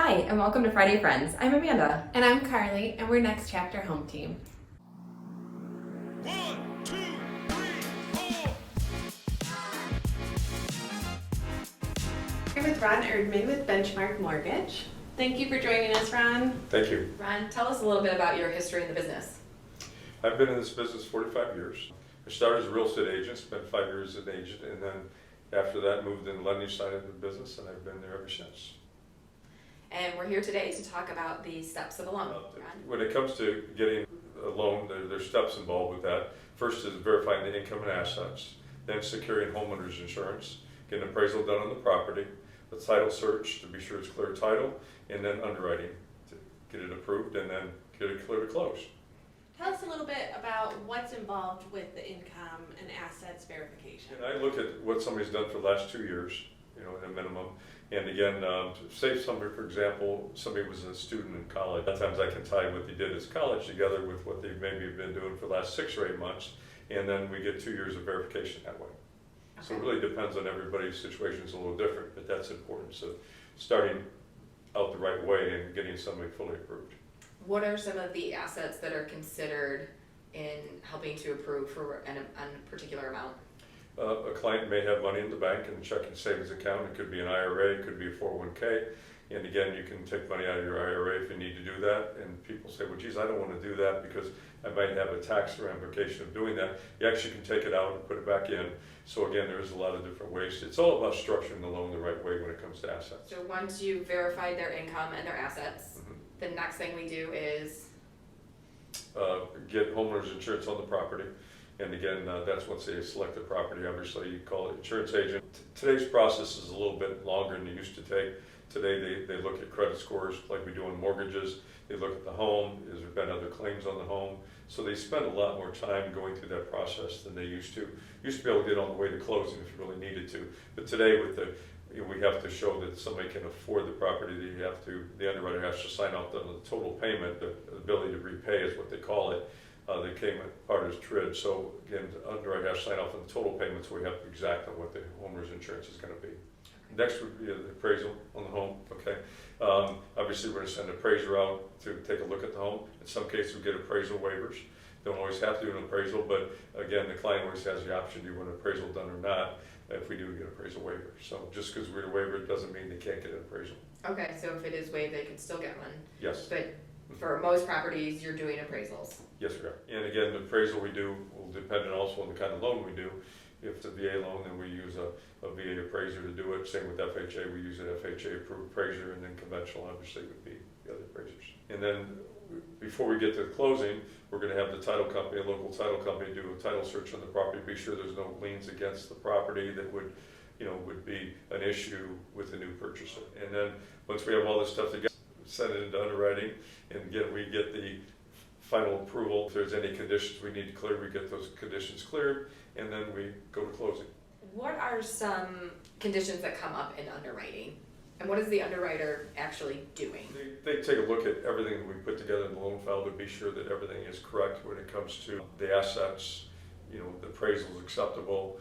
Hi, and welcome to Friday Friends. I'm Amanda. And I'm Carly, and we're Next Chapter Home Team. 1, 2, 3, 4. Here with Ron Erdmann with Benchmark Mortgage. Thank you for joining us, Ron. Thank you. Ron, tell us a little bit about your history in the business. I've been in this business 45 years. I started as a real estate agent, spent 5 years as an agent, and then after that moved in the lending side of the business, and I've been there ever since. And we're here today to talk about the steps of a loan. When it comes to getting a loan, there's steps involved with that. First is verifying the income and assets, then securing homeowners insurance, getting an appraisal done on the property, the title search to be sure it's clear title, and then underwriting to get it approved and then get it clear to close. Tell us a little bit about what's involved with the income and assets verification. And I look at what somebody's done for the last 2 years, at a minimum. And again, say somebody, for example, somebody was a student in college. Sometimes I can tie what they did as college together with what they maybe been doing for the last 6 or 8 months, and then we get 2 years of verification that way. Okay. So it really depends on everybody's situation is a little different, but that's important. So starting out the right way and getting somebody fully approved. What are some of the assets that are considered in helping to approve for a particular amount? A client may have money in the bank in a checking savings account. It could be an IRA, it could be a 401k. And again, you can take money out of your IRA if you need to do that. And people say, well, geez, I don't want to do that because I might have a tax ramification of doing that. You actually can take it out and put it back in. So again, there's a lot of different ways. It's all about structuring the loan the right way when it comes to assets. So once you've verified their income and their assets, the next thing we do is? Get homeowners insurance on the property. And again, that's once they select the property. Obviously, you call it insurance agent. Today's process is a little bit longer than it used to take. Today, they look at credit scores like we do on mortgages. They look at the home. Has there been other claims on the home? So they spend a lot more time going through that process than they used to. Used to be able to get on the way to closing if you really needed to. But today, with we have to show that somebody can afford the property. The underwriter has to sign off on the total payment. The ability to repay is what they call it. They came part of his TRID. So again, the underwriter has to sign off on the total payment, so we have exactly what the homeowner's insurance is going to be. Next would be the appraisal on the home. Okay. Obviously, we're going to send an appraiser out to take a look at the home. In some cases, we get appraisal waivers. Don't always have to do an appraisal, but again, the client always has the option: do you want an appraisal done or not? If we do, we get an appraisal waiver. So just because we're a waiver doesn't mean they can't get an appraisal. Okay, so if it is waived, they can still get one. Yes. But for most properties, you're doing appraisals. Yes, we are. And again, the appraisal we do will depend also on the kind of loan we do. If it's a VA loan, then we use a VA appraiser to do it. Same with FHA, we use an FHA approved appraiser, and then conventional obviously would be the other appraisers. And then before we get to the closing, we're going to have the title company, a local title company, do a title search on the property, be sure there's no liens against the property that would be an issue with the new purchaser. And then once we have all this stuff together, send it into underwriting, and again, we get the final approval. If there's any conditions we need to clear, we get those conditions cleared, and then we go to closing. What are some conditions that come up in underwriting? And what is the underwriter actually doing? They take a look at everything that we put together in the loan file to be sure that everything is correct when it comes to the assets, the appraisal is acceptable,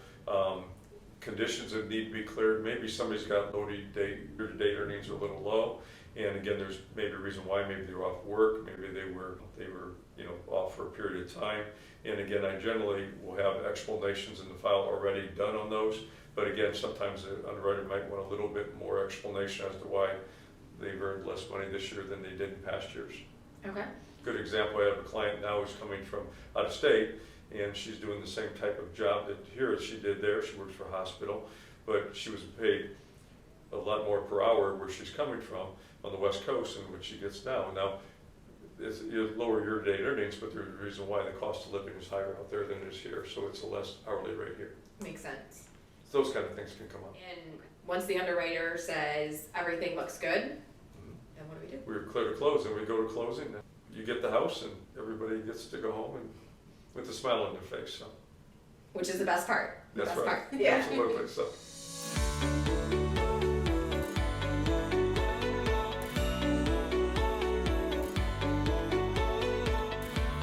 conditions that need to be cleared. Maybe somebody's got year-to-date earnings are a little low, and again, there's maybe a reason why. Maybe they were off work, maybe they were off for a period of time. And again, I generally will have explanations in the file already done on those. But again, sometimes the underwriter might want a little bit more explanation as to why they've earned less money this year than they did in past years. Okay. Good example, I have a client now who's coming from out of state, and she's doing the same type of job that here as she did there. She works for a hospital, but she was paid a lot more per hour where she's coming from on the West Coast than what she gets now. Now, it's lower year-to-date earnings, but there's a reason why the cost of living is higher out there than it is here, so it's a less hourly rate here. Makes sense. Those kind of things can come up. And once the underwriter says everything looks good, then what do? We're clear to close, and we go to closing. And you get the house, and everybody gets to go home and with a smile on their face. So. Which is the best part. That's best right. Part. Yeah. Absolutely. So.